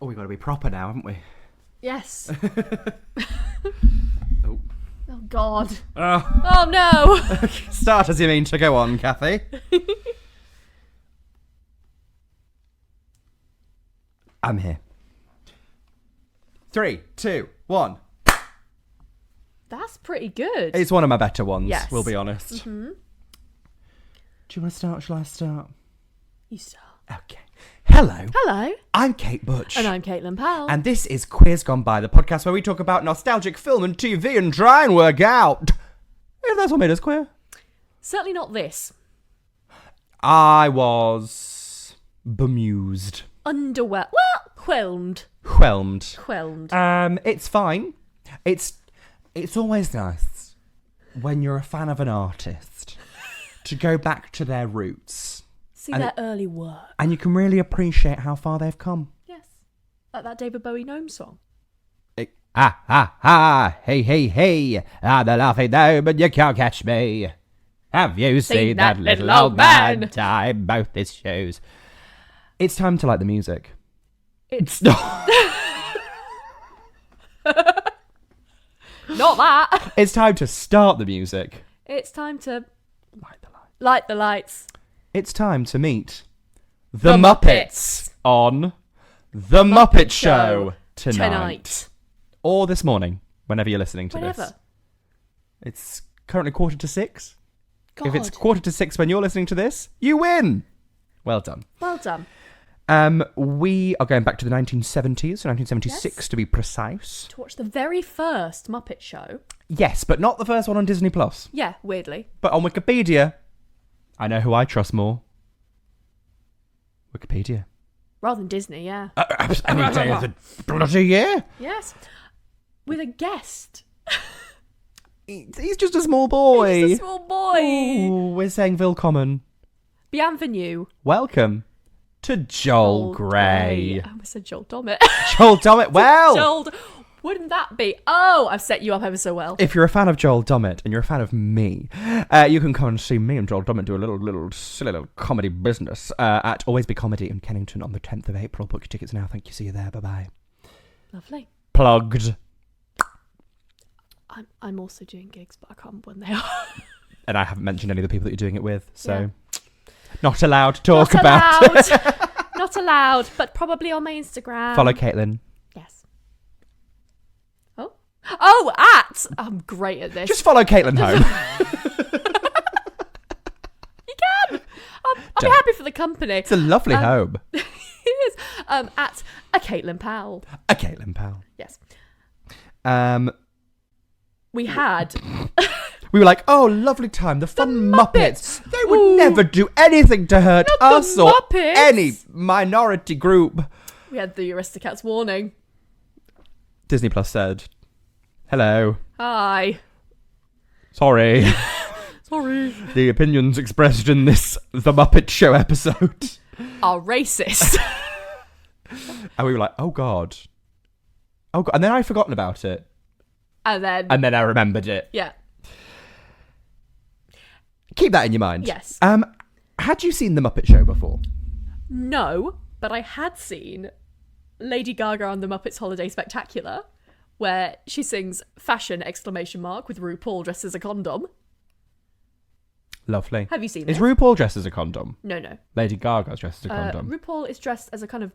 Oh, we've got to be proper now, haven't we? Yes. Oh. Oh, God. Oh. Oh, no. Start as you mean to go on, Kathy. I'm here. 3, 2, 1. That's pretty good. It's one of my better ones, Yes. we'll be honest. Mm-hmm. Do you want to start? Shall I start? You start. Okay. Hello. Hello. I'm Kate Butch. And I'm Caitlin Powell. And this is Queers Gone By, the podcast where we talk about nostalgic film and TV and try and work out if that's what made us queer. Certainly not this. I was bemused. Well, whelmed. Whelmed. It's fine. It's always nice when you're a fan of an artist to go back to their roots. See their early work. And you can really appreciate how far they've come. Yes. Like that David Bowie Gnome song. Hey, hey, hey, I'm the laughing gnome, but you can't catch me. Have you seen that little old man? Time both his shoes. It's time to like the music. It's not. Not that. It's time to start the music. It's time to Light the lights. light the lights. It's time to meet the Muppets on The Muppet Show tonight. Or this morning, whenever you're listening to this. Whenever. It's currently 6:15. God. If it's 6:15 when you're listening to this, you win. Well done. Well done. We are going back to the 1970s, 1976 Yes. to be precise. To watch the very first Muppet Show. Yes, but not the first one on Disney Plus. Yeah, weirdly. But on Wikipedia, I know who I trust more. Wikipedia. Rather than Disney, yeah. Any day of the bloody year. Yes. With a guest. He's just a small boy. He's a small boy. Ooh, we're saying willkommen. Bienvenue. Welcome to Joel Grey. I almost said Joel Dommett. Joel Dommett. Well, Joel, wouldn't that be? Oh, I've set you up ever so well. if you're a fan of Joel Dommett and you're a fan of me, you can come and see me and Joel Dommett do a little silly little comedy business at Always Be Comedy in Kennington on the 10th of April. Book your tickets now. Thank you. See you there. Bye-bye. Lovely. Plugged. I'm also doing gigs, but I can't remember when they are. And I haven't mentioned any of the people that you're doing it with, so not allowed to talk Not about allowed. it. Not allowed, but probably on my Instagram. Follow Caitlin. Yes. Oh, at. I'm great at this. Just follow Caitlin home. You can. I'll be happy for the company. It's a lovely home. It is. At a Caitlin Powell. A Caitlin pal. Yes. We We had. were like, oh, lovely time. The fun Muppets. They would Ooh. never do anything to hurt Not the us or Muppets. any minority group. We had the Aristocats warning. Disney Plus said, hello. Hi. Sorry. Sorry. The opinions expressed in this The Muppet Show episode Are racist. And we were like, oh, God. Oh, God. And then I'd forgotten about it. And then. And then I remembered it. Yeah. Keep that in your mind. Yes. Had you seen The Muppet Show before? No, but I had seen Lady Gaga on the Muppets Holiday Spectacular, where she sings "fashion!" with RuPaul dressed as a condom. Lovely. Have you seen Is this? RuPaul dressed as a condom? No. Lady Gaga's dressed as a condom. RuPaul is dressed as a kind of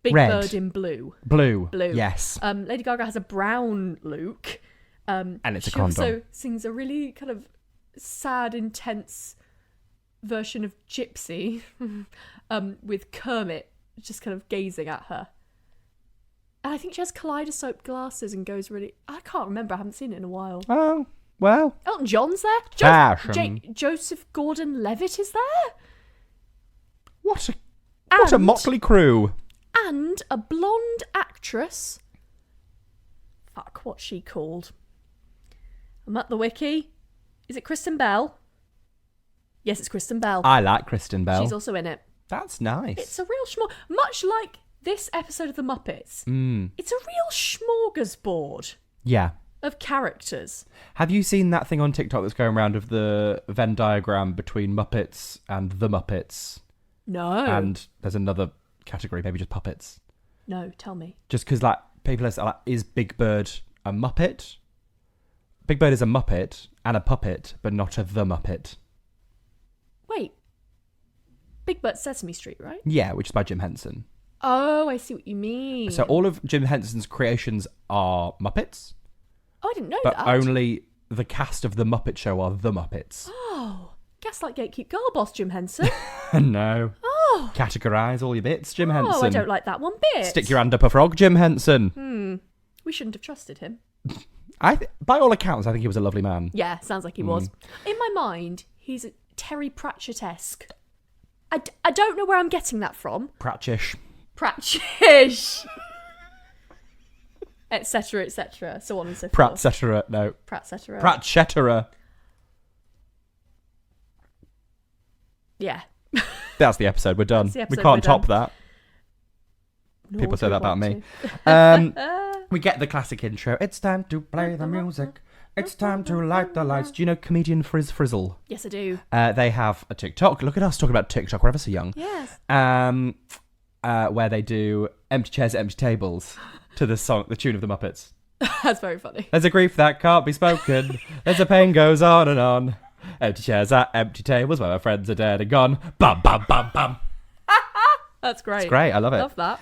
big Red. bird in blue. Blue. Blue. Yes. Lady Gaga has a brown look. And it's a she condom. also sings a really kind of sad, intense version of Gypsy with Kermit just kind of gazing at her. And I think she has kaleidoscope glasses and goes really... I can't remember. I haven't seen it in a while. Oh, well. Elton John's there. Fashion. Joseph Gordon-Levitt is there. What a motley crew. And a blonde actress. Fuck, what's she called? I'm at the wiki. Is it Kristen Bell? Yes, it's Kristen Bell. I like Kristen Bell. She's also in it. That's nice. It's a real much like this episode of The Muppets. It's a real smorgasbord Yeah. of characters. Have you seen that thing on TikTok that's going around of the Venn diagram between Muppets and the Muppets? No. And there's another category, maybe just puppets. No, tell me. Just because, like, people are like, is Big Bird a Muppet? Big Bird is a Muppet and a puppet, but not the Muppet. Wait. Big Bird Sesame Street, right? Yeah, which is by Jim Henson. Oh, I see what you mean. So all of Jim Henson's creations are Muppets. Oh, I didn't know but that. Only the cast of the Muppet Show are the Muppets. Oh, gaslight gatekeep girl boss Jim Henson. No. Oh. Categorise all your bits, Jim Henson. Oh, I don't like that one bit. Stick your hand up a frog, Jim Henson. We shouldn't have trusted him. By all accounts, I think he was a lovely man. Yeah, sounds like he was. In my mind, he's Terry Pratchett-esque. I don't know where I'm getting that from. Pratchish. Pratchish. Etc., etc., so on and so forth. Pratt-cetera. No. Pratt-cetera. Pratt-cetera. Yeah. That's the episode. We're done. That's the episode, We can't we're top done. that. People say that about me. To. We get the classic intro. It's time to play the music. It's time to light the lights. Do you know comedian Frizz Frizzle? Yes, I do. They have a TikTok. Look at us talking about TikTok. We're ever so young. Yes. Where they do empty chairs, empty tables to the tune of the Muppets. That's very funny. There's a grief that can't be spoken. There's a pain goes on and on. Empty chairs at empty tables where my friends are dead and gone. Bum, bum, bum, bum. That's great. It's great. I love it. Love that.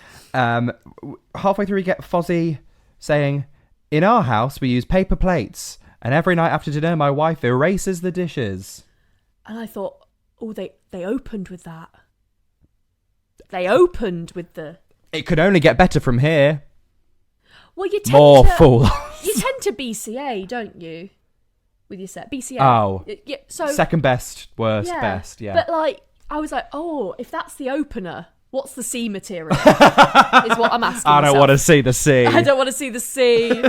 Halfway through, we get Fozzie saying, "In our house, we use paper plates. And every night after dinner, my wife erases the dishes." And I thought, oh, they opened with that. They opened with the... It could only get better from here. Well, you tend More to... fools. You tend to BCA, don't you? With your set. BCA. Oh. Yeah, so... Second best, worst, best, yeah. But, like, I was like, oh, if that's the opener, what's the C material? Is what I'm asking I don't want to see the C. I don't want to see the C.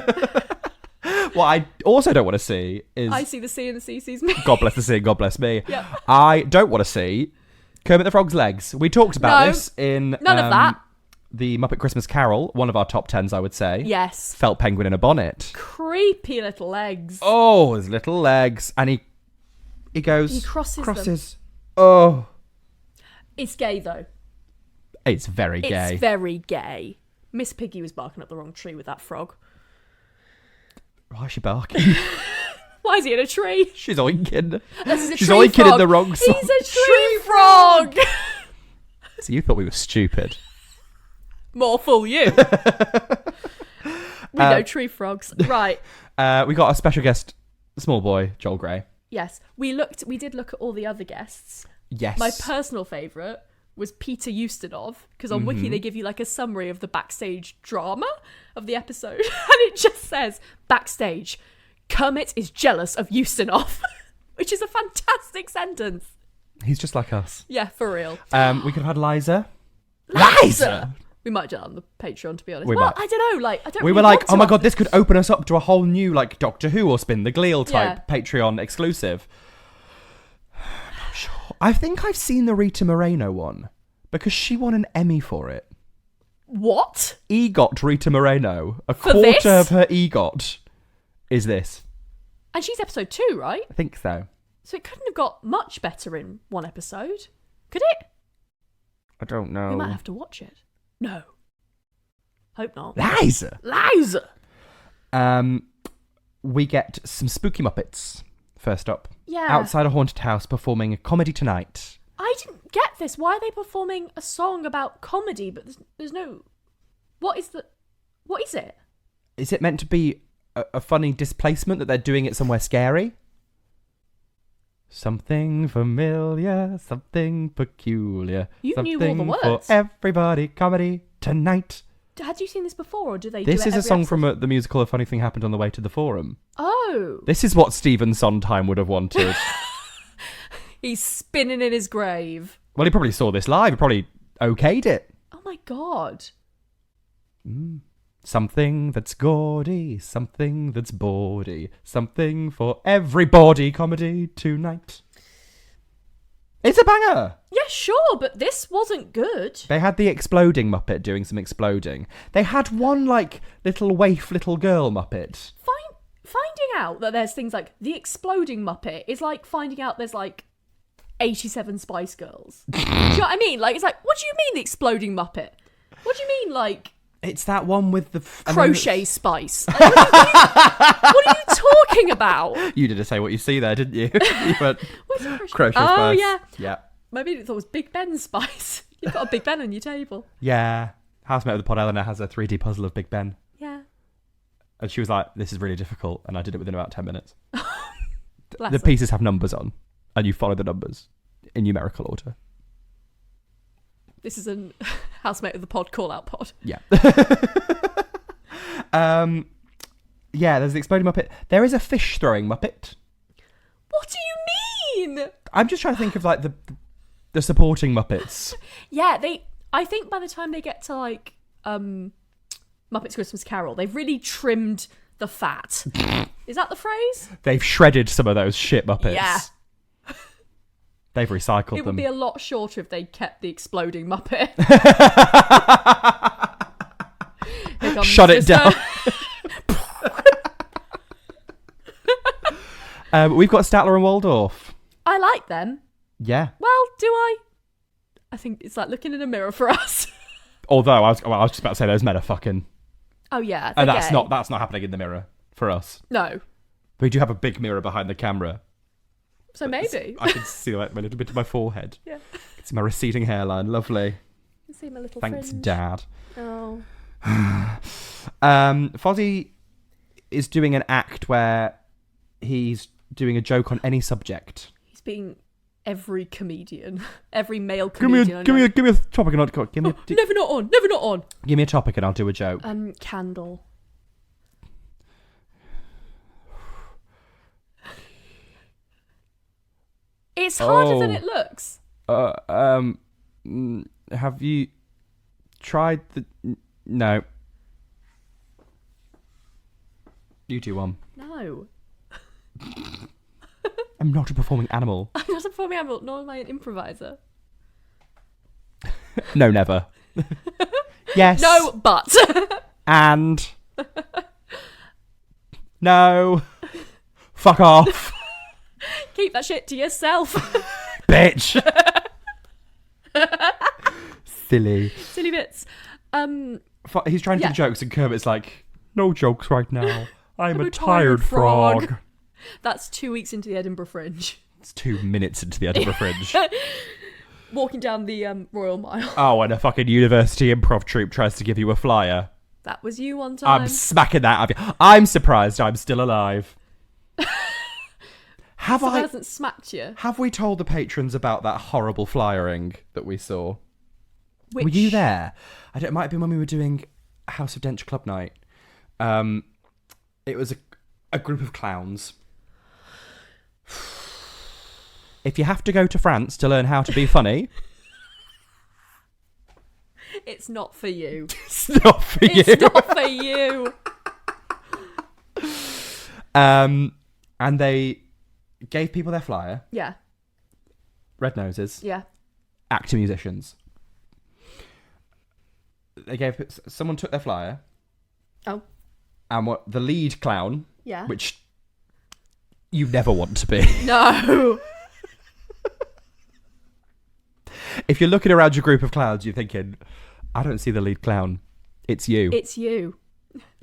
What I also don't want to see is... I see the C and the C sees me. God bless the sea, God bless me. Yep. I don't want to see Kermit the Frog's legs. We talked about this in... None of that. The Muppet Christmas Carol, one of our top 10s, I would say. Yes. Felt penguin in a bonnet. Creepy little legs. Oh, his little legs. And he goes... He crosses them. Oh. It's gay, though. It's very gay. It's very gay. Miss Piggy was barking up the wrong tree with that frog. Why is she barking? Why is he in a tree? She's oinking. She's oinking in the wrong song. He's a tree frog. So you thought we were stupid. More fool you. We know tree frogs. Right. We got a special guest, small boy, Joel Grey. Yes. We did look at all the other guests. Yes. My personal favourite was Peter Ustinov, because on Wiki they give you like a summary of the backstage drama of the episode. And it just says, backstage, Kermit is jealous of Ustinov, which is a fantastic sentence. He's just like us. Yeah, for real. We could have had Liza. Liza! We might do that on the Patreon, to be honest. We well, might. I don't know. Like, I don't. We really were like, want oh to my god, after- this could open us up to a whole new like Doctor Who or Spin the Gleal type Yeah. Patreon exclusive. I'm not sure. I think I've seen the Rita Moreno one because she won an Emmy for it. What? EGOT Rita Moreno. A For quarter this? of her EGOT is this. And she's episode 2, right? I think so. So it couldn't have got much better in one episode, could it? I don't know. We might have to watch it. No. Hope not. Liza. Liza! We get some spooky Muppets. First up. Yeah. Outside a haunted house performing a comedy tonight. I didn't get this. Why are they performing a song about comedy, but there's no... What is it? Is it meant to be a funny displacement that they're doing it somewhere scary? Something familiar, something peculiar. You something knew all the words. For everybody, comedy tonight. Had you seen this before, or do they This do it is a every song episode? from the musical A Funny Thing Happened on the Way to the Forum. Oh. This is what Stephen Sondheim would have wanted. He's spinning in his grave. Well, he probably saw this live. He probably okayed it. Oh my god. Something that's gaudy, something that's bawdy, something for everybody comedy tonight. It's a banger! Yeah, sure, but this wasn't good. They had the exploding Muppet doing some exploding. They had one, like, little waif little girl Muppet. Finding out that there's things like the exploding Muppet is like finding out there's like 87 Spice Girls. Do you know what I mean? Like, it's like, what do you mean the exploding Muppet? What do you mean, like, It's that one with the... Crochet spice. Like, what are you talking about? You didn't say what you see there, didn't you? You went, What's crochet spice. Oh, yeah. Yeah. Maybe it thought it was Big Ben spice. You've got a Big Ben on your table. Yeah. Housemate of the pod, Eleanor, has a 3D puzzle of Big Ben. Yeah. And she was like, this is really difficult. And I did it within about 10 minutes. Bless The her. pieces have numbers on. And you follow the numbers in numerical order. This is a housemate of the pod call-out pod. Yeah. Yeah, there's the exploding Muppet. There is a fish throwing Muppet. What do you mean? I'm just trying to think of like the supporting Muppets. Yeah, I think by the time they get to like Muppets Christmas Carol, they've really trimmed the fat. Is that the phrase? They've shredded some of those shit Muppets. Yeah. They've recycled It them. would be a lot shorter if they kept the exploding Muppet. Here comes Shut it sister. down. We've got Statler and Waldorf. I like them. Yeah. Well, do I? I think it's like looking in a mirror for us. Although I was just about to say those men are fucking, Oh yeah, and they're that's gay. not happening in the mirror for us. No. We do have a big mirror behind the camera. So maybe. I can see like a little bit of my forehead. Yeah. I can see my receding hairline. Lovely. You see my little Thanks, fringe. Dad. Oh. Fozzie is doing an act where he's doing a joke on any subject. He's being every comedian, every male Give me comedian. a topic and I'll give me a, Never not on. Never not on. give me a topic and I'll do a joke. Candle. It's harder than Oh. it looks. Have you tried the? No. You do one. No. I'm not a performing animal. I'm not a performing animal, nor am I an improviser. No, never. Yes. No, but. And. No. Fuck off, Keep that shit to yourself. bitch. Silly. Silly bits. He's trying to Yeah. do jokes and Kermit's like, no jokes right now. I'm I'm a tired frog. That's 2 weeks into the Edinburgh Fringe. It's 2 minutes into the Edinburgh Fringe. Walking down the Royal Mile. Oh, and a fucking university improv troupe tries to give you a flyer. That was you one time. I'm smacking that out of you. I'm surprised I'm still alive. Have Someone hasn't smacked you. Have we told the patrons about that horrible flyering that we saw? Which... Were you there? It might have been when we were doing House of Dentures Club night. It was a group of clowns. If you have to go to France to learn how to be funny, It's not for you. it's not for you. It's not for you. And they gave people their flyer, Yeah. red noses, Yeah. actor musicians. Someone took their flyer, Oh. and what the lead clown, Yeah. which you never want to be. No. If you're looking around your group of clowns, you're thinking, I don't see the lead clown. It's you. It's you.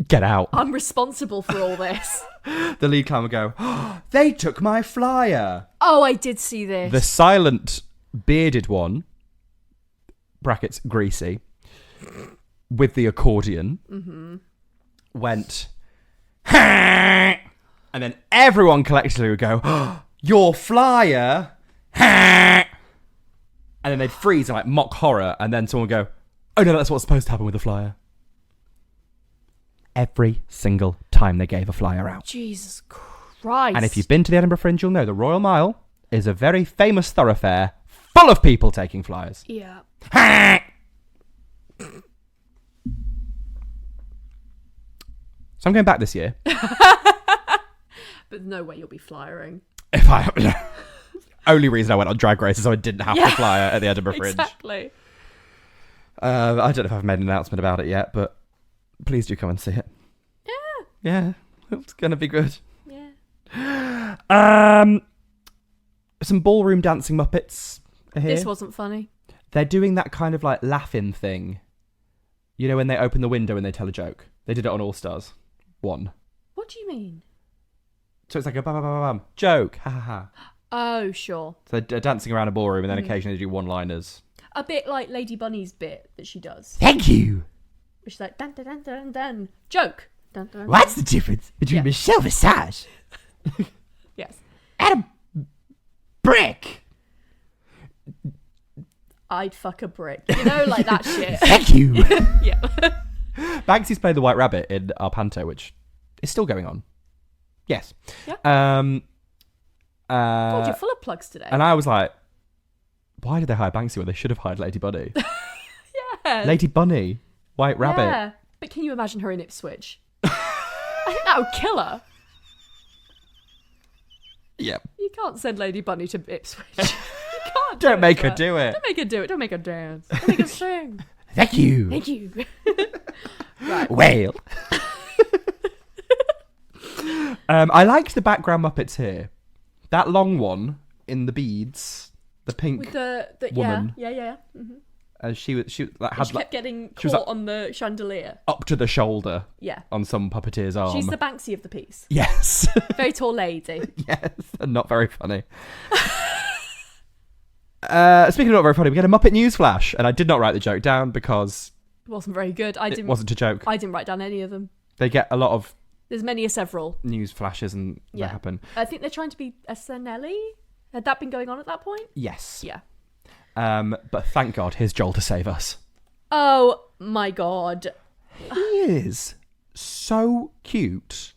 Get out. I'm responsible for all this. The lead clown would go, oh, they took my flyer. Oh, I did see this. The silent, bearded one, brackets, greasy, with the accordion, went, and then everyone collectively would go, oh, your flyer, and then they'd freeze and like mock horror, and then someone would go, oh no, that's what's supposed to happen with the flyer. Every single time they gave a flyer out. Jesus Christ. And if you've been to the Edinburgh Fringe, you'll know the Royal Mile is a very famous thoroughfare full of people taking flyers. Yeah. So I'm going back this year. But no way you'll be flyering. If I only reason I went on Drag Race is so I didn't have to flyer at the Edinburgh Fringe. Exactly. I don't know if I've made an announcement about it yet, but please do come and see it. Yeah. Yeah, it's gonna be good. Yeah. Some ballroom dancing Muppets are here. This wasn't funny. They're doing that kind of like laughing thing. You know when they open the window and they tell a joke? They did it on All Stars 1. What do you mean? So it's like a bam, bam, bam, bam, joke, ha ha ha. Oh, sure. So they're dancing around a ballroom and then occasionally they do one-liners. A bit like Lady Bunny's bit that she does. Thank you. She's like, dun dun dun dun dun. Joke. Dun, dun, dun. What's the difference between Michelle Visage Yes. and a brick? I'd fuck a brick. You know, like that shit. Thank you. Yeah. Banksy's played the White Rabbit in our panto, which is still going on. Yes. Yeah. God, you're full of plugs today. And I was like, why did they hire Banksy when they should have hired Lady Bunny? Yeah. Lady Bunny, White Rabbit. Yeah. But can you imagine her in Ipswich? I think that would kill her. Yep. You can't send Lady Bunny to Ipswich. You can't. Don't make her do it. Don't make her do it. Don't make her dance. Don't make her sing. Thank you. Thank you. Right. Whale. I liked the background Muppets here. That long one in the beads, the pink With the woman. Yeah. Mm-hmm. She like, had She like kept getting she was, caught like, on the chandelier. up to the shoulder Yeah. on some puppeteer's arm. She's the Banksy of the piece. Yes. Very tall lady. Yes, and not very funny. Speaking of not very funny, we get a Muppet news flash, and I did not write the joke down because It wasn't very good. it wasn't a joke. I didn't write down any of them. They get a lot of There's many a several. news flashes and they happen. I think they're trying to be SNL-y. Had that been going on at that point? Yes. Yeah. But thank God, here's Joel to save us. Oh my God. He is so cute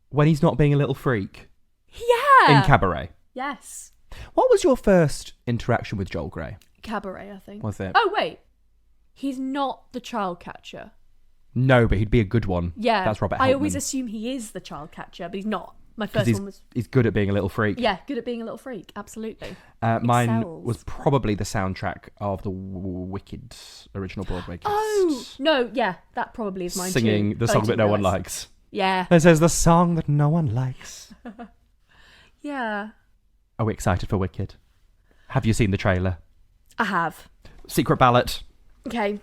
when he's not being a little freak Yeah. in Cabaret. Yes. What was your first interaction with Joel Grey? Cabaret, I think. Was it? Oh, wait. He's not the child catcher. No, but he'd be a good one. Yeah. That's Robert I Helpman. always assume he is the child catcher, but he's not. My first one was... He's good at being a little freak. Yeah, good at being a little freak. Absolutely. Mine Excels. was probably the soundtrack of the Wicked original Broadway cast. Oh, no, yeah. That probably is mine Singing too. the but I song that didn't no one realise. likes. Yeah. This is the song that no one likes. Yeah. Are we excited for Wicked? Have you seen the trailer? I have. Secret ballot. Okay.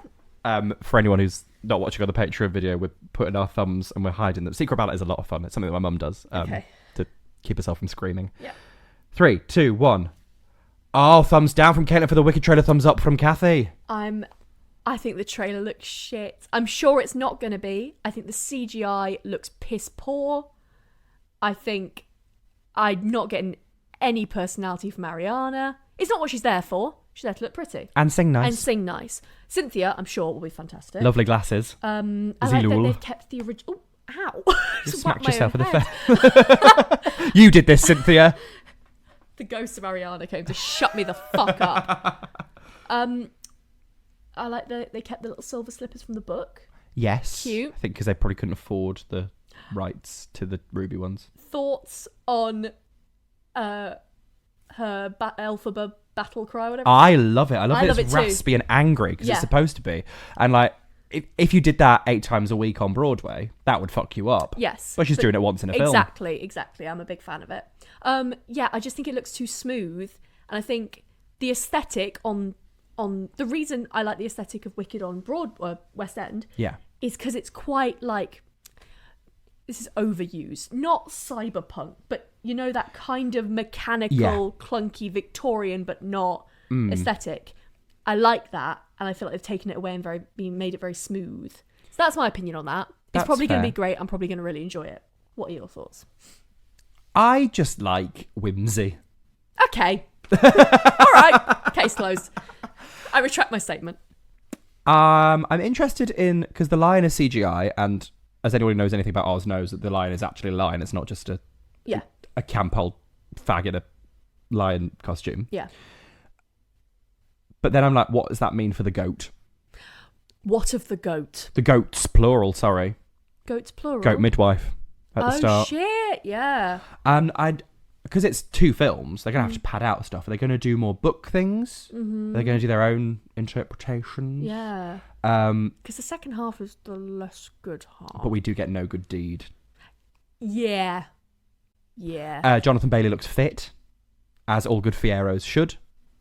For anyone who's not watching on the Patreon video, we're putting our thumbs and we're hiding them. Secret ballot is a lot of fun. It's something that my mum does Okay. to keep herself from screaming. Yeah. 3, 2, 1. Oh, thumbs down from Caitlin for the Wicked trailer. Thumbs up from Kathy. I think the trailer looks shit. I'm sure it's not going to be. I think the CGI looks piss poor. I think I'm not getting any personality from Ariana. It's not what she's there for. She's there to look pretty. And sing nice. And sing nice. Cynthia, I'm sure, will be fantastic. Lovely glasses. I like that Zilul. they've kept the original... Oh, ow. You Just smacked whacked my yourself in own the head. face. You did this, Cynthia. The ghost of Ariana came to shut me the fuck up. I like that they kept the little silver slippers from the book. Yes. Cute. I think because they probably couldn't afford the rights to the ruby ones. Thoughts on her Elphaba battle cry, whatever. I love it. I love I it. love It's it too. raspy and angry because Yeah. it's supposed to be. And like, if you did that 8 times a week on Broadway, that would fuck you up. Yes. But she's doing it once in a film. Exactly. I'm a big fan of it. Yeah, I just think it looks too smooth, and I think the aesthetic on the reason I like the aesthetic of Wicked on West End, Yeah. is because it's quite like, this is overused, not cyberpunk, but you know, that kind of mechanical, clunky Victorian, but not aesthetic. I like that, and I feel like they've taken it away and made it very smooth. So that's my opinion on that. It's That's probably going to fair. be great. I'm probably going to really enjoy it. What are your thoughts? I just like whimsy. Okay. All right. Case closed. I retract my statement. I'm interested in, because the lion is CGI, and as anyone who knows anything about Oz knows that the lion is actually a lion. It's not just a camp old fag in a lion costume. Yeah. But then I'm like, what does that mean for the goat? What of the goat? The goats, plural, sorry. Goats plural. Goat midwife at the start. Oh, shit. Yeah. And because it's 2 films, they're going to have to pad out stuff. Are they going to do more book things? Mm-hmm. Are they going to do their own interpretations? Yeah. Because the second half is the less good half. But we do get No Good Deed. Yeah. Yeah. Jonathan Bailey looks fit, as all good Fieros should.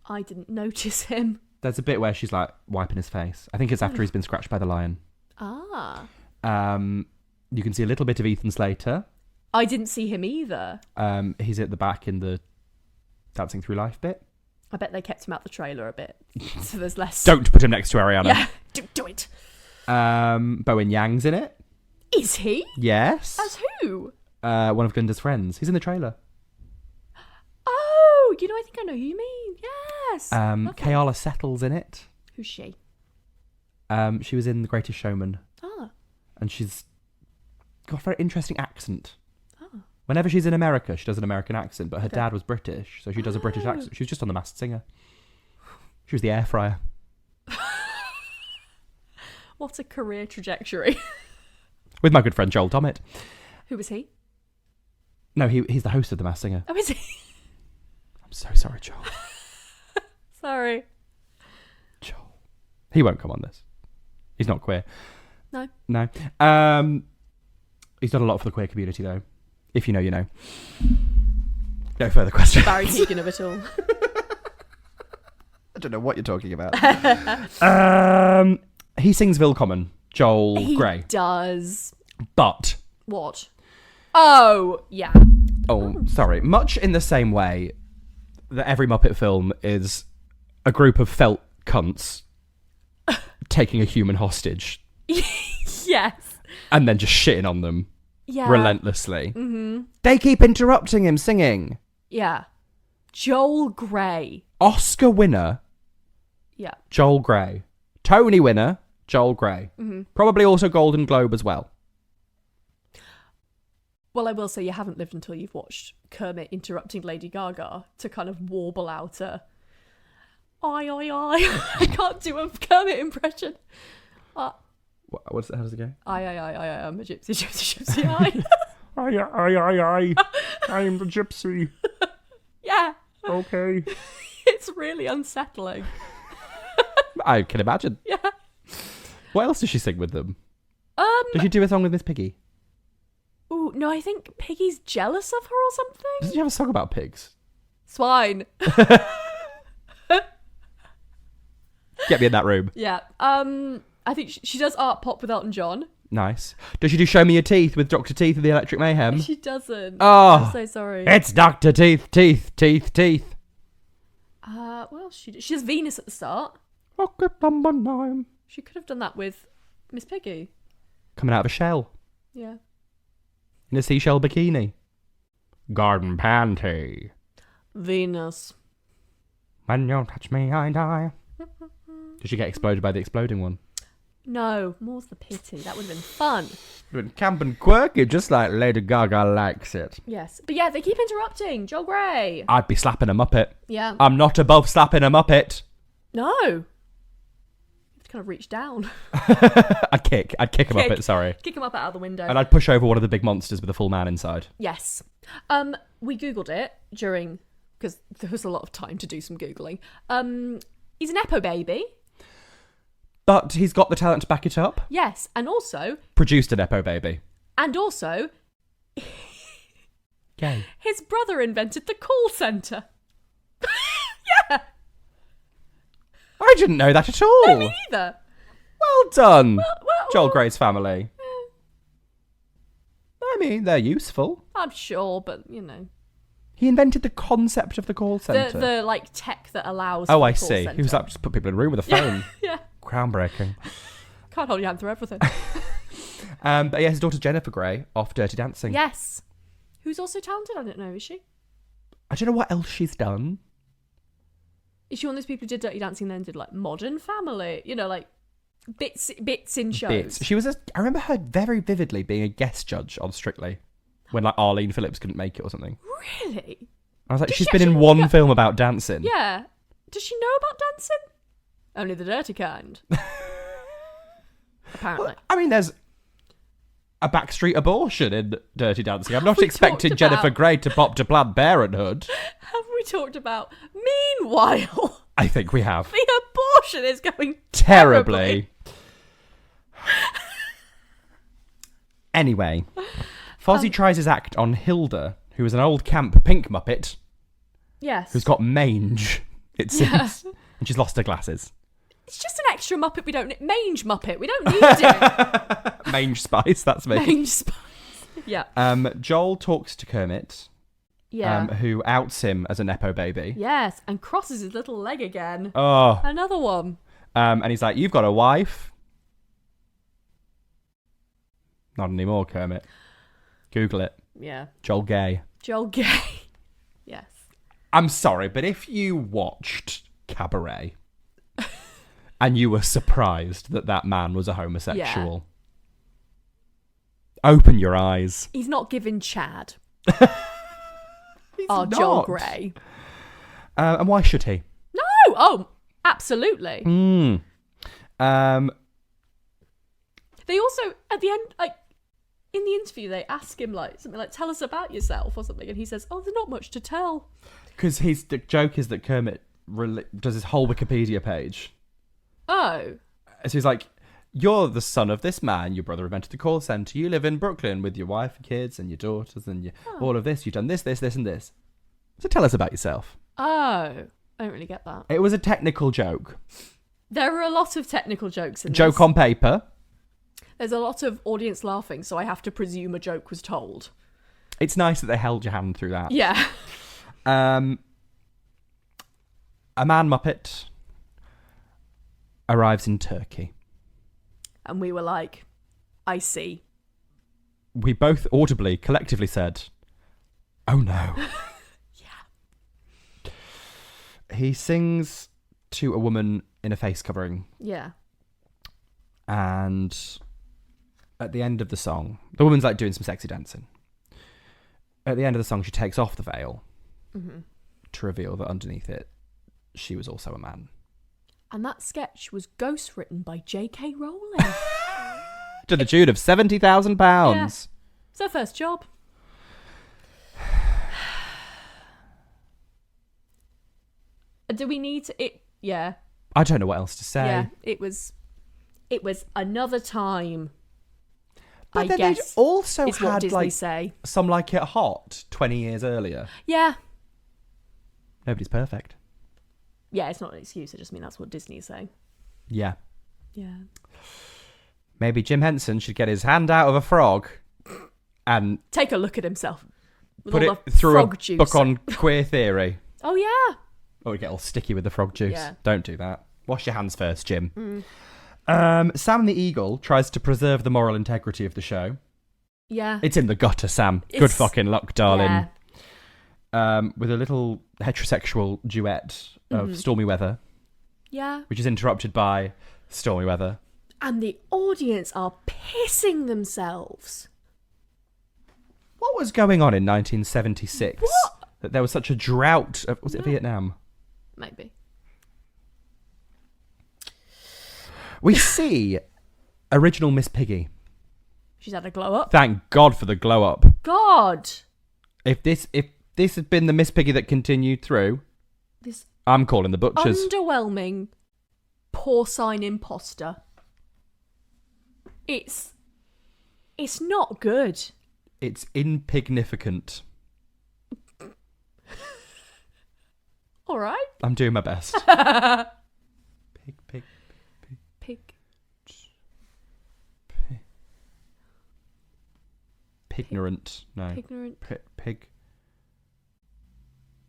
I didn't notice him. There's a bit where she's like wiping his face. I think it's after he's been scratched by the lion. Ah. You can see a little bit of Ethan Slater. I didn't see him either. He's at the back in the Dancing Through Life bit. I bet they kept him out the trailer a bit, so there's less. Don't put him next to Ariana. Yeah, do it. Bowen Yang's in it. Is he? Yes. As who? One of Glinda's friends. He's in the trailer. Oh, I think I know who you mean. Yes. Kayala Settle's in it. Who's she? She was in The Greatest Showman. Ah. And she's got a very interesting accent. Oh. Whenever she's in America, she does an American accent, but her dad was British, so she does a British accent. She was just on The Masked Singer. She was the air fryer. What a career trajectory. With my good friend Joel Dommett. Who was he? No, he's the host of The Masked Singer. Oh, is he? I'm so sorry, Joel. Sorry. Joel. He won't come on this. He's not queer. No. No. He's done a lot for the queer community, though. If you know, you know. No further questions. Barry Keoghan of it all. I don't know what you're talking about. He sings Willkommen, Joel Grey. He does. But. What? Oh, yeah. Oh, sorry. Much in the same way that every Muppet film is a group of felt cunts taking a human hostage. Yes. And then just shitting on them. Yeah. Relentlessly. Mm-hmm. They keep interrupting him singing. Yeah. Joel Grey. Oscar winner. Yeah. Joel Grey. Tony winner. Joel Grey. Mm-hmm. Probably also Golden Globe as well. Well, I will say you haven't lived until you've watched Kermit interrupting Lady Gaga to kind of warble out a "oi, oi, oi." I can't do a Kermit impression. How does it go? I'm a gypsy, gypsy, I. I'm the gypsy. Yeah. Okay. It's really unsettling. I can imagine. Yeah. What else does she sing with them? Does she do a song with Miss Piggy? Oh, no, I think Piggy's jealous of her or something. Doesn't she have a song about pigs? Swine. Get me in that room. Yeah. I think she does art pop with Elton John. Nice. Does she do Show Me Your Teeth with Dr. Teeth of the Electric Mayhem? She doesn't. Oh. I'm so sorry. It's Dr. Teeth, Teeth, Teeth, Teeth. What else she does? She does Venus at the start. Rocket number 9. She could have done that with Miss Piggy. Coming out of a shell. Yeah. In a seashell bikini. Garden panty. Venus. When you touch me, I die. Did she get exploded by the exploding one? No, more's the pity. That would have been fun. Camp and quirky, just like Lady Gaga likes it. Yes. But yeah, they keep interrupting. Joel Grey. I'd be slapping a Muppet. Yeah. I'm not above slapping a Muppet. No. You have to kind of reach down. I'd kick a Muppet, sorry. Kick him up out of the window. And I'd push over one of the big monsters with a full man inside. Yes. We Googled it during, because there was a lot of time to do some Googling. He's an Epo baby. But he's got the talent to back it up. Yes, and also... Produced an Epo baby. And also... Gay. His brother invented the call centre. Yeah. I didn't know that at all. No, me either. Well done, Well, Joel Grey's family. I mean, they're useful. I'm sure, but, you know... He invented the concept of the call centre. The like, tech that allows... Oh, for I the call see. centre. He was like, just put people in a room with a phone. Yeah. Groundbreaking. Can't hold your hand through everything. But yeah, his daughter Jennifer Grey off Dirty Dancing. Yes. Who's also talented? I don't know, is she? I don't know what else she's done. Is she one of those people who did Dirty Dancing and then did like Modern Family? You know, like bits in shows. Bits. She was I remember her very vividly being a guest judge on Strictly when like Arlene Phillips couldn't make it or something. Really? I was like, Did she's she been in actually one film about dancing. Yeah. Does she know about dancing? Only the dirty kind. Apparently. Well, I mean, there's a backstreet abortion in Dirty Dancing. I'm not we expecting talked Jennifer about- Grey to pop to Planned Parenthood. Have we talked about? Meanwhile, I think we have. the abortion is going Terribly. Anyway, Fozzie tries his act on Hilda, who is an old camp pink Muppet Yes. who's got mange, it seems. Yeah. And And she's lost her glasses. It's just an extra Muppet we don't need. Mange Muppet. We don't need it. Mange Spice, that's me. Mange Spice. Yeah. Joel talks to Kermit. Yeah. Who outs him as a Nepo baby. Yes, and crosses his little leg again. Oh. Another one. And he's like, you've got a wife. Not anymore, Kermit. Google it. Yeah. Joel Gay. Joel Gay. Yes. I'm sorry, but if you watched Cabaret and you were surprised that that man was a homosexual, open your eyes. He's not giving Chad. He's Joel not. Grey. And why should he? No! Oh, absolutely. They also, at the end, like, in the interview, they ask him, like, something like, tell us about yourself or something. And he says, oh, there's not much to tell. Because the joke is that Kermit does his whole Wikipedia page. Oh. So he's like, you're the son of this man. Your brother invented the call centre. You live in Brooklyn with your wife and kids and your daughters and all of this. You've done this, and this. So tell us about yourself. Oh. I don't really get that. It was a technical joke. There are a lot of technical jokes in Joke this. on paper. There's a lot of audience laughing, so I have to presume a joke was told. It's nice that they held your hand through that. Yeah. A man Muppet arrives in Turkey. And we were like, I see. We both audibly, collectively said, oh no. Yeah. He sings to a woman in a face covering. Yeah. And at the end of the song, the woman's like doing some sexy dancing. At the end of the song, she takes off the veil to reveal that underneath it, she was also a man. And that sketch was ghost written by J.K. Rowling. To the tune of £70,000. Yeah. It's her first job. Do we need to... Yeah. I don't know what else to say. Yeah, it was another time. But I then guess they'd also is what had Disney like say. Some Like It Hot 20 years earlier. Yeah. Nobody's perfect. Yeah, it's not an excuse. I just mean that's what Disney's saying. Yeah. Yeah. Maybe Jim Henson should get his hand out of a frog and Take a look at himself. With put all it the through a frog juice. book on queer theory. Oh, yeah. Or get all sticky with the frog juice. Yeah. Don't do that. Wash your hands first, Jim. Sam the Eagle tries to preserve the moral integrity of the show. Yeah. It's in the gutter, Sam. Good fucking luck, darling. Yeah. With a little heterosexual duet of Stormy Weather, Yeah. which is interrupted by Stormy Weather. And the audience are pissing themselves. What was going on in 1976? What? That there was such a drought of... Was it Vietnam? Maybe. We see original Miss Piggy. She's had a glow up. Thank God for the glow up. God. If this had been the Miss Piggy that continued through, This I'm calling the butchers. underwhelming porcine imposter. It's not good. It's insignificant. All right. I'm doing my best. Pig. Pig. Pignorant. No. Ignorant. Pig.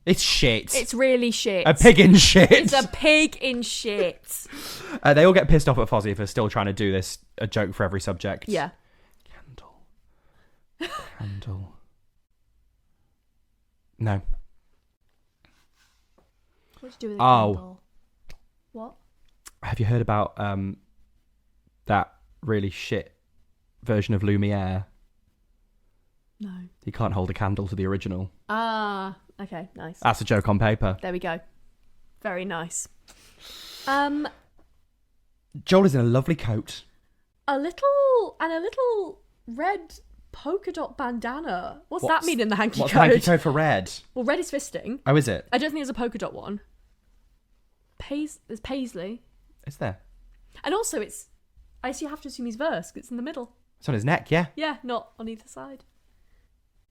It's shit. It's really shit. A pig in shit. It's a pig in shit. They all get pissed off at Fozzie for still trying to do this, a joke for every subject. Yeah. Candle. No. What do you do with a Oh. candle? What? Have you heard about that really shit version of Lumiere? No. You can't hold a candle to the original. Ah. Okay. Nice. That's a joke on paper. There we go. Very nice. Joel is in a lovely coat. A little red polka dot bandana. What's that mean in the hanky What's code? the hanky code for red? Well, red is fisting. Oh, is it? I don't think there's a polka dot one. There's paisley. Is there? And also I guess you have to assume he's verse, 'cause it's in the middle. It's on his neck, yeah. Yeah, not on either side.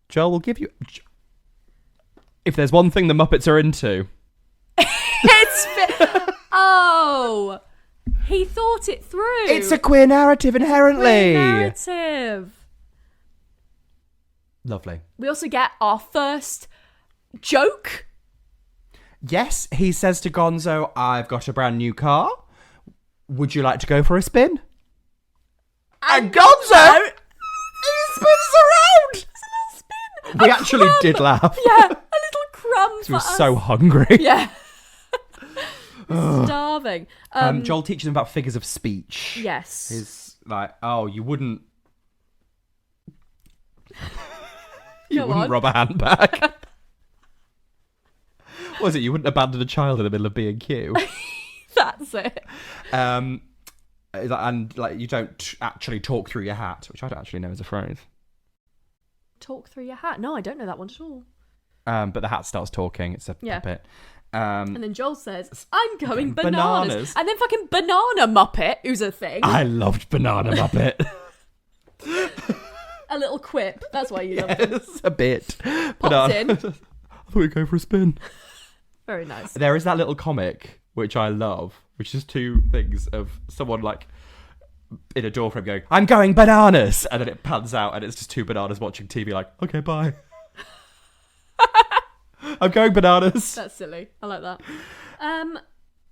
Joel will give you... If there's one thing the Muppets are into... Oh, he thought it through. It's a queer narrative inherently. Queer narrative. Lovely. We also get our first joke. Yes, he says to Gonzo, I've got a brand new car. Would you like to go for a spin? And Gonzo, he spins around. It's a little spin. We A actually crumb. did laugh. Yeah, a little crumb He for was us. so hungry. Yeah. Starving. Joel teaches him about figures of speech. Yes. He's like, oh, you wouldn't Go on. rob a handbag. What was it? You wouldn't abandon a child in the middle of B&Q. That's it. And you don't actually talk through your hat, which I don't actually know as a phrase. Talk through your hat. No, I don't know that one at all. But the hat starts talking. It's a puppet. And then Joel says, I'm going Bananas. bananas. And then fucking Banana Muppet, who's a thing. I loved Banana Muppet. A little quip. That's why you loved it. Yes, a bit. Popped in. I thought we'd go for a spin. Very nice. There is that little comic, which I love, which is two things of someone like in a door frame going, I'm going bananas. And then it pans out and it's just two bananas watching TV like, okay, bye. I'm going bananas. That's silly. I like that.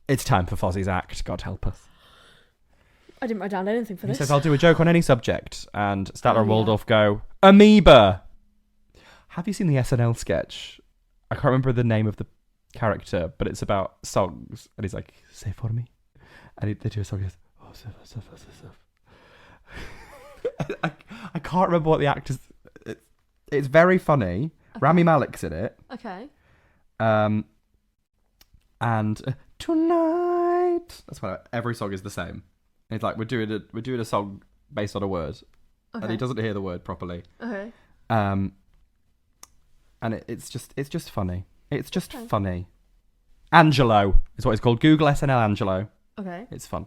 It's time for Fozzie's act. God help us. I didn't write down anything for He this. says, I'll do a joke on any subject. And Statler and Waldorf go, amoeba. Have you seen the SNL sketch? I can't remember the name of the character, but it's about songs. And he's like, say for me. And they do a song. He goes, oh, stuff. I can't remember what the actors... It's very funny. Okay. Rami Malek's in it. Okay. And tonight... That's why every song is the same. And it's like, we're doing a song based on a word. Okay. And he doesn't hear the word properly. Okay. And it's just funny. It's just funny. Angelo is what it's called. Google SNL Angelo. Okay. It's fun.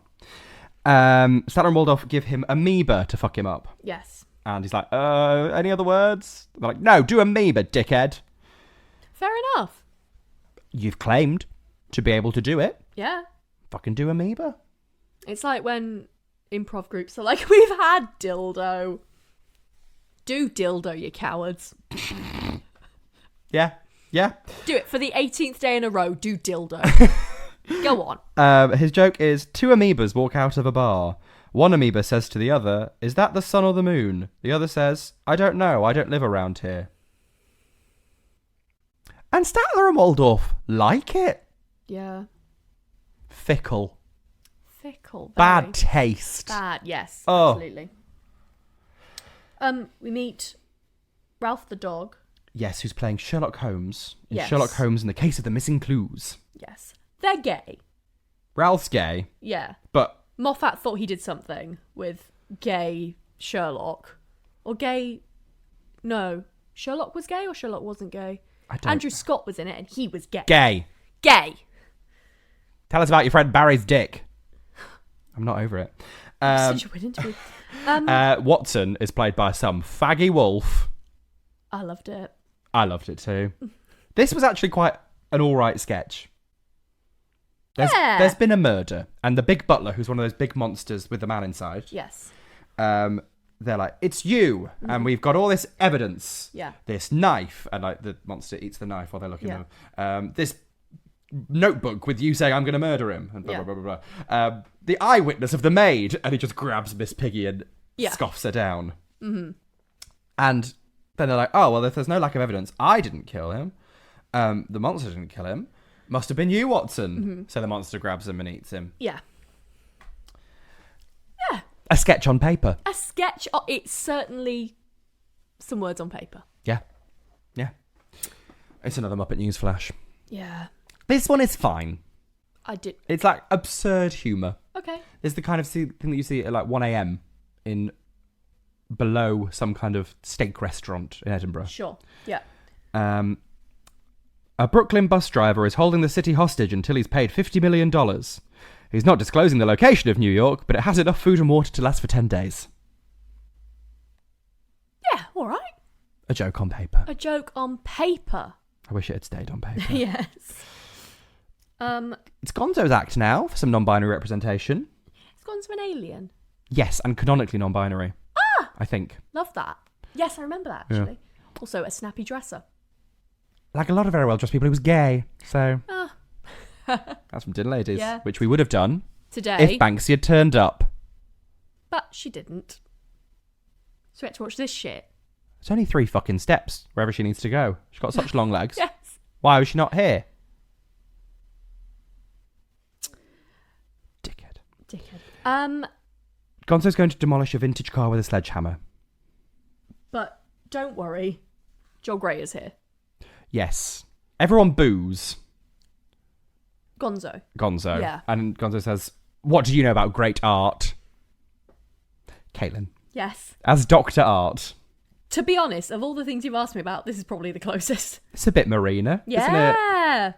Statler and Waldorf give him amoeba to fuck him up. Yes. And he's like, any other words? They're like, no, do amoeba, dickhead. Fair enough. You've claimed to be able to do it. Yeah. Fucking do amoeba. It's like when improv groups are like, we've had dildo. Do dildo, you cowards. Yeah. Do it for the 18th day in a row. Do dildo. Go on. His joke is, two amoebas walk out of a bar. One amoeba says to the other, is that the sun or the moon? The other says, I don't know. I don't live around here. And Statler and Waldorf like it. Yeah. Fickle. Very. Bad taste. Bad, yes. Oh. Absolutely. We meet Ralph the dog. Yes, who's playing Sherlock Holmes. In Yes. Sherlock Holmes in the Case of the Missing Clues. Yes. They're gay. Ralph's gay, Yeah. but... Moffat thought he did something with gay Sherlock. Or gay... No. Sherlock was gay or Sherlock wasn't gay? I don't... Andrew Scott was in it and he was gay. Gay. Gay. Tell us about your friend Barry's dick. I'm not over it. Such a weird interview. Watson is played by some faggy wolf. I loved it. I loved it too. This was actually quite an alright sketch. There's been a murder, and the big butler, who's one of those big monsters with the man inside, Yes. they're like, it's you, and we've got all this evidence. Yeah. This knife, and like the monster eats the knife while they're looking Yeah. at him. This notebook with you saying I'm going to murder him, and blah, Yeah. blah, blah, blah, blah. The eyewitness of the maid, and he just grabs Miss Piggy and scoffs her down. Mm-hmm. And then they're like, oh, well, if there's no lack of evidence, I didn't kill him. The monster didn't kill him. Must have been you, Watson. Mm-hmm. So the monster grabs him and eats him. Yeah. Yeah. A sketch on paper. A sketch. It's certainly some words on paper. Yeah. Yeah. It's another Muppet News flash. Yeah. This one is fine. I did. It's like absurd humour. Okay. It's the kind of thing that you see at like 1 a.m. in below some kind of steak restaurant in Edinburgh. Sure. Yeah. A Brooklyn bus driver is holding the city hostage until he's paid $50 million. He's not disclosing the location of New York, but it has enough food and water to last for 10 days. Yeah, all right. A joke on paper. A joke on paper. I wish it had stayed on paper. Yes. It's Gonzo's act now for some non-binary representation. It's gone to an alien. Yes, and canonically non-binary. I think. Love that. Yes, I remember that, actually. Yeah. Also, a snappy dresser. Like a lot of very well-dressed people, he was gay. So, that's from Dinner Ladies, which we would have done today if Banksy had turned up. But she didn't. So we had to watch this shit. It's only 3 fucking steps wherever she needs to go. She's got such long legs. Yes. Why was she not here? Dickhead. Gonzo's going to demolish a vintage car with a sledgehammer. But don't worry, Joel Grey is here. Yes. Everyone boos. Gonzo. Yeah. And Gonzo says, "What do you know about great art?" Caitlin. Yes. As Dr. Art. To be honest, of all the things you've asked me about, this is probably the closest. It's a bit Marina, isn't it? Yeah.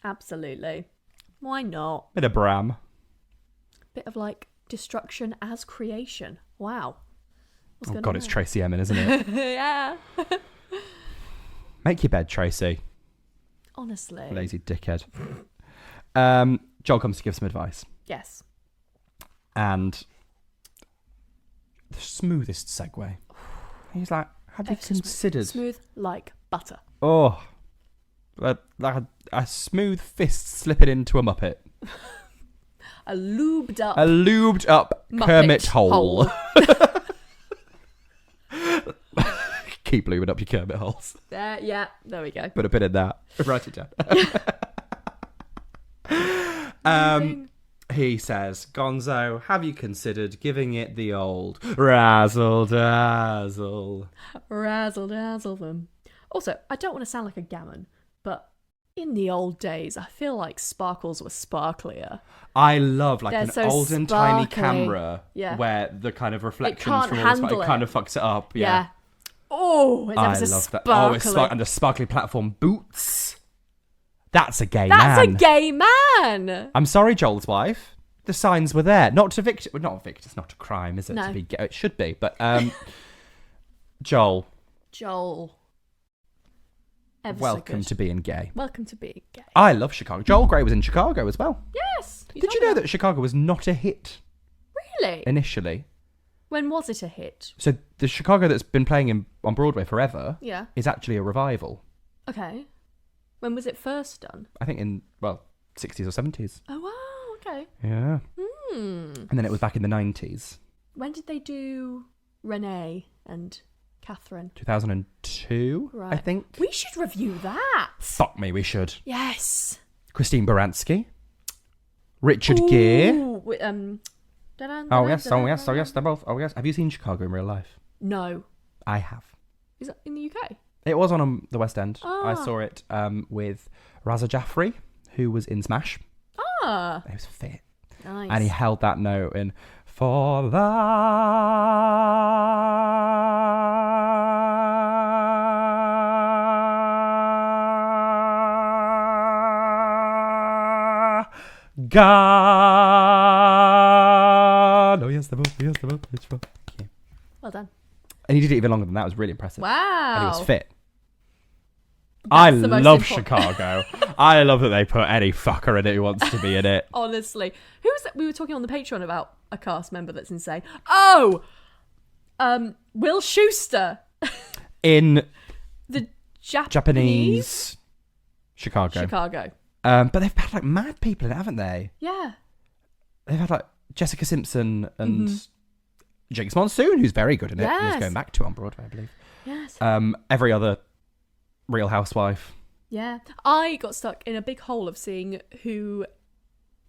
Absolutely. Why not? Bit of Bram. Bit of like destruction as creation. Wow. Oh God, it's Tracy Emin, isn't it? Yeah. Make your bed, Tracy. Honestly. Lazy dickhead. Joel comes to give some advice. Yes. And the smoothest segue. He's like, have you considered... Smooth like butter. Oh. Like a smooth fist slipping into a Muppet. A lubed up Muppet Kermit hole. Keep lubing up your Kermit holes. Yeah, there we go. Put a pin in that. Write it down. He says, Gonzo, have you considered giving it the old razzle dazzle? Razzle dazzle them. Also, I don't want to sound like a gammon, but in the old days, I feel like sparkles were sparklier. I love like They're an so old and tiny sparkly. Camera where the kind of reflections from all the kind of fucks it up. Yeah. Oh, it's I so love that. sparkly. Oh, it's under sparkly platform boots. That's a gay man. That's a gay man. I'm sorry, Joel's wife. The signs were there. Not a It's not a crime, is it? No. To be gay? It should be, but Joel. Welcome to being gay. Welcome to being gay. I love Chicago. Joel Grey was in Chicago as well. Yes. Did you know that Chicago was not a hit? Really? Initially. When was it a hit? So the Chicago that's been playing on Broadway forever is actually a revival. Okay. When was it first done? I think in, 60s or 70s. Oh, wow. Okay. Yeah. And then it was back in the 90s. When did they do Renee and Catherine? 2002, right. I think. We should review that. Fuck me, we should. Yes. Christine Baranski. Richard Gere. Oh yes, they're both. Oh yes. Have you seen Chicago in real life? No. I have. Is that in the UK? It was on the West End. Ah. I saw it with Raza Jaffrey, who was in Smash. Ah. He was fit. Nice. And he held that note in For the God. Oh yes, the book. Yeah. Well done. And he did it even longer than that. It was really impressive. Wow. And he was fit. That's the most love important. Chicago. I love that they put any fucker in it who wants to be in it. Honestly. Who was that? We were talking on the Patreon about a cast member that's insane. Oh! Will Schuster. In the Japanese Chicago. But they've had like mad people in it, haven't they? Yeah. They've had like Jessica Simpson and Jinx Monsoon, who's very good in it. Yes. Who's going back to on Broadway, I believe. Yes. Every other Real Housewife. Yeah. I got stuck in a big hole of seeing who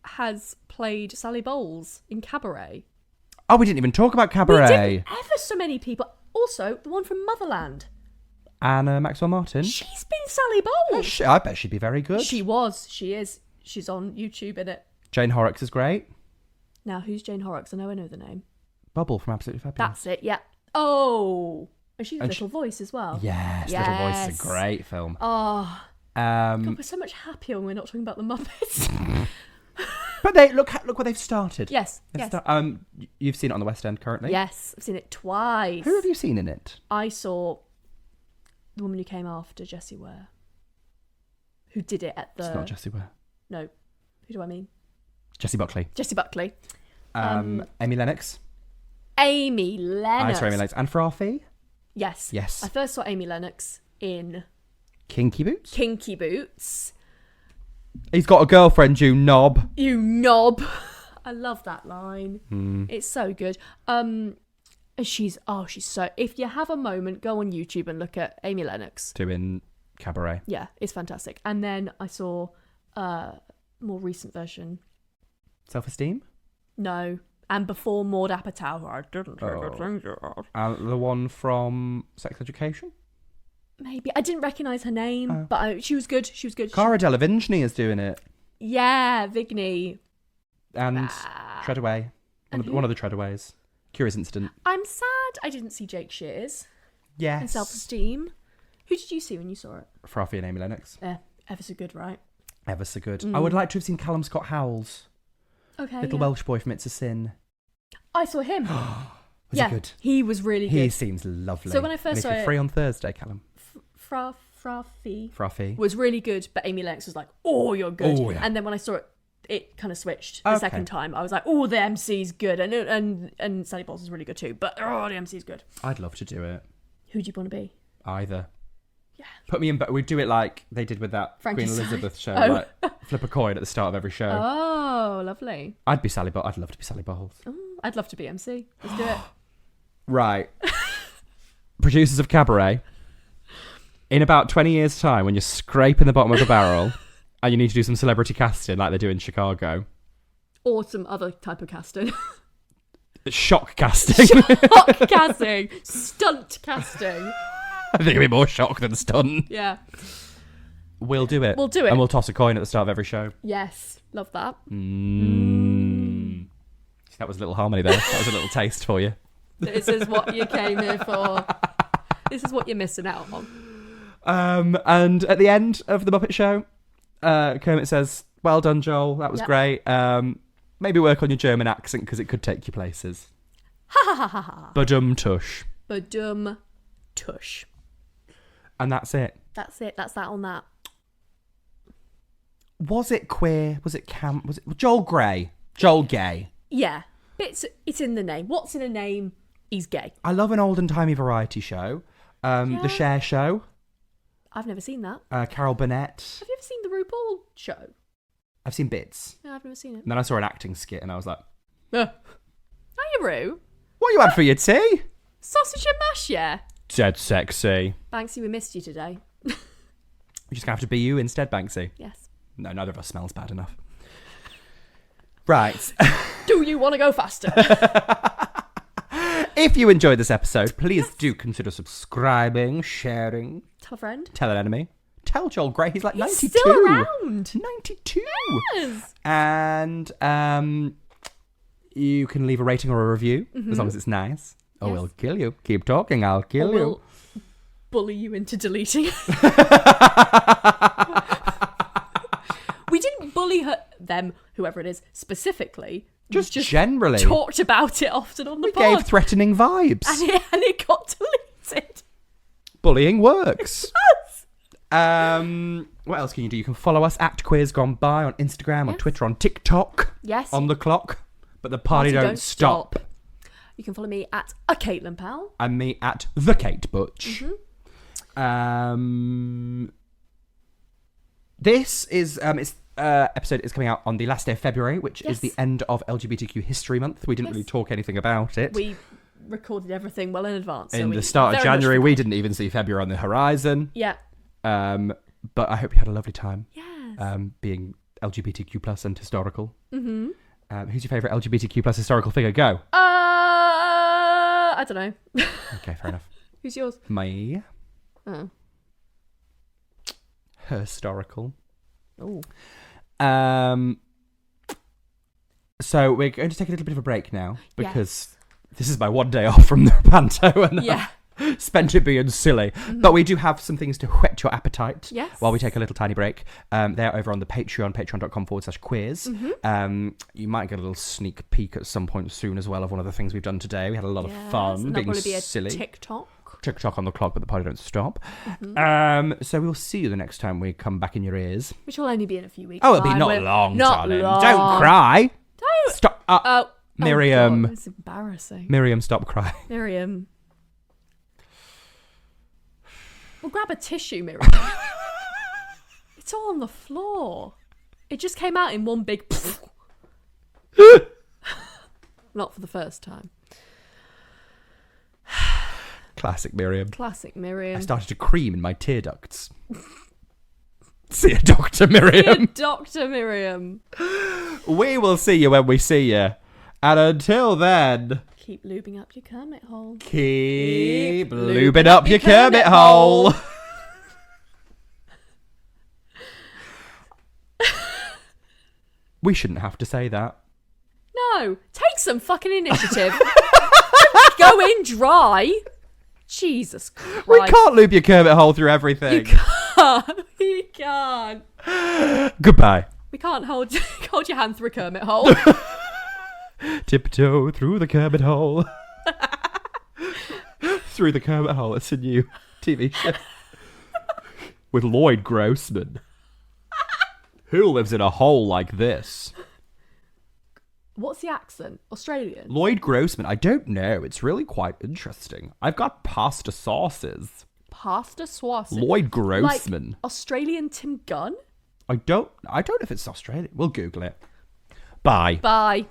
has played Sally Bowles in Cabaret. Oh, we didn't even talk about Cabaret. We didn't. Ever so many people. Also, the one from Motherland. Anna Maxwell Martin. She's been Sally Bowles. I bet she'd be very good. She was. She is. She's on YouTube in it. Jane Horrocks is great. Now, who's Jane Horrocks? I know the name. Bubble from Absolutely Fabulous. That's it, yeah. Oh. And she's a Little Voice as well. Yes, Little Voice is a great film. Oh. God, we're so much happier when we're not talking about the Muppets. But they look what they've started. Yes. You've seen it on the West End currently? Yes, I've seen it twice. Who have you seen in it? I saw the woman who came after Jessie Ware. Who did it at the... It's not Jessie Ware. No. Who do I mean? Jessie Buckley. Jessie Buckley. Amy Lennox. Amy Lennox. I saw Amy Lennox. And Farafi. Yes. Yes. I first saw Amy Lennox in Kinky Boots. Kinky Boots. He's got a girlfriend, you knob. You knob. I love that line. Mm. It's so good. She's so... If you have a moment, go on YouTube and look at Amy Lennox. Doing Cabaret. Yeah, it's fantastic. And then I saw a more recent version. Self-Esteem? No. And before Maud Apatow. I didn't take a finger off. The one from Sex Education? Maybe. I didn't recognise her name, but she was good. She was good. Cara Delevingne is doing it. Yeah, Vigny. And Treadaway. One of the Treadaways. Curious Incident. I'm sad I didn't see Jake Shears. Yes. And Self-Esteem. Who did you see when you saw it? Farafi and Amy Lennox. Yeah, ever so good, right? Ever so good. I would like to have seen Callum Scott Howells. Okay. Little Welsh boy from It's a Sin. I saw him. Was he good? He was really good. He seems lovely. So when I first saw it... free on Thursday, Callum. Farafi was really good, but Amy Lennox was like, oh, you're good. Oh, yeah. And then when I saw it, it kind of switched the second time. I was like, oh, the MC's good. And Sally Bowles is really good too. But, oh, the MC's good. I'd love to do it. Who do you want to be? Either. Yeah. Put me in, but we'd do it like they did with that Queen Elizabeth show. Oh. Like, flip a coin at the start of every show. Oh, lovely. I'd love to be Sally Bowles. Oh, I'd love to be MC. Let's do it. Right. Producers of Cabaret. In about 20 years' time, when you're scraping the bottom of the barrel and you need to do some celebrity casting like they do in Chicago. Or some other type of casting. Shock casting. Shock casting. Stunt casting. I think it'd be more shock than stun. Yeah. We'll do it. We'll do it. And we'll toss a coin at the start of every show. Yes. Love that. That was a little harmony there. That was a little taste for you. This is what you came here for. This is what you're missing out on. And at the end of the Muppet Show, Kermit says, well done, Joel. That was great. Maybe work on your German accent because it could take you places. Ha ha ha ha ha. Badum tush. Badum tush. And that's it. That's it. That's that on that. Was it queer? Was it camp? Was it Joel Grey? Joel Gay? Yeah. It's in the name. What's in a name? He's gay. I love an old and timey variety show. The Cher Show. I've never seen that. Carol Burnett. Have you ever seen the RuPaul show? I've seen bits. No, I've never seen it. And then I saw an acting skit and I was like, Are you Rue? what you had for your tea? Sausage and mash, yeah. Dead sexy. Banksy, we missed you today. You're just going to have to be you instead, Banksy. Yes. No, neither of us smells bad enough. Right. Do you want to go faster? If you enjoyed this episode, please do consider subscribing, sharing. Tell a friend. Tell an enemy. Tell Joel Grey he's like 92. He's still around. 92. Yes. And you can leave a rating or a review as long as it's nice. Or we'll kill you. Keep talking, I'll kill you. We'll bully you into deleting it. We didn't bully them, whoever it is, specifically. Just generally. Talked about it often on the pod. We gave threatening vibes. And it got deleted. Bullying works. Yes. What else can you do? You can follow us at Queers Gone By on Instagram, on Twitter, on TikTok. Yes. On the clock. But the party don't stop. You can follow me at a Caitlin Powell. And me at the Kate Butch. This is episode is coming out on the last day of February, which is the end of LGBTQ History Month. We didn't really talk anything about it. We recorded everything well in advance. In the start of January, we didn't even see February on the horizon. Yeah. But I hope you had a lovely time. Yes. Being LGBTQ plus and historical. Mm-hmm. Who's your favourite LGBTQ plus historical figure? Go. I don't know. Okay, fair enough. Who's yours? Me. Oh. Historical. Oh. So we're going to take a little bit of a break now because this is my one day off from the panto and I've spent it being silly. But we do have some things to whet your appetite while we take a little tiny break. They're over on the Patreon, patreon.com/queers. You might get a little sneak peek at some point soon as well of one of the things we've done today. We had a lot of fun and being probably be a silly. TikTok. TikTok on the clock, but the party don't stop. So we'll see you the next time we come back in your ears. Which will only be in a few weeks. Oh, it'll be not long, darling. Don't cry. Don't. Stop. Miriam. Oh God, it's embarrassing. Miriam, stop crying. Miriam. Well, grab a tissue, Miriam. It's all on the floor. It just came out in one big... Not for the first time. Classic Miriam. Classic Miriam. I started to cream in my tear ducts. See you, Dr. Miriam. Dr. Miriam. We will see you when we see you. And until then... Keep lubing up your Kermit hole. Keep lubing up your Kermit hole. We shouldn't have to say that. No, take some fucking initiative. Go in dry. Jesus Christ. We can't lube your Kermit hole through everything. You can't. We can't. Goodbye. We can't hold your hand through a Kermit hole. Tiptoe through the Kermit hole. Through the Kermit hole. It's a new TV show. With Lloyd Grossman. Who lives in a hole like this? What's the accent? Australian? Lloyd Grossman. I don't know. It's really quite interesting. I've got pasta sauces. Pasta sauces? Lloyd Grossman. Like Australian Tim Gunn? I don't know if it's Australian. We'll Google it. Bye. Bye.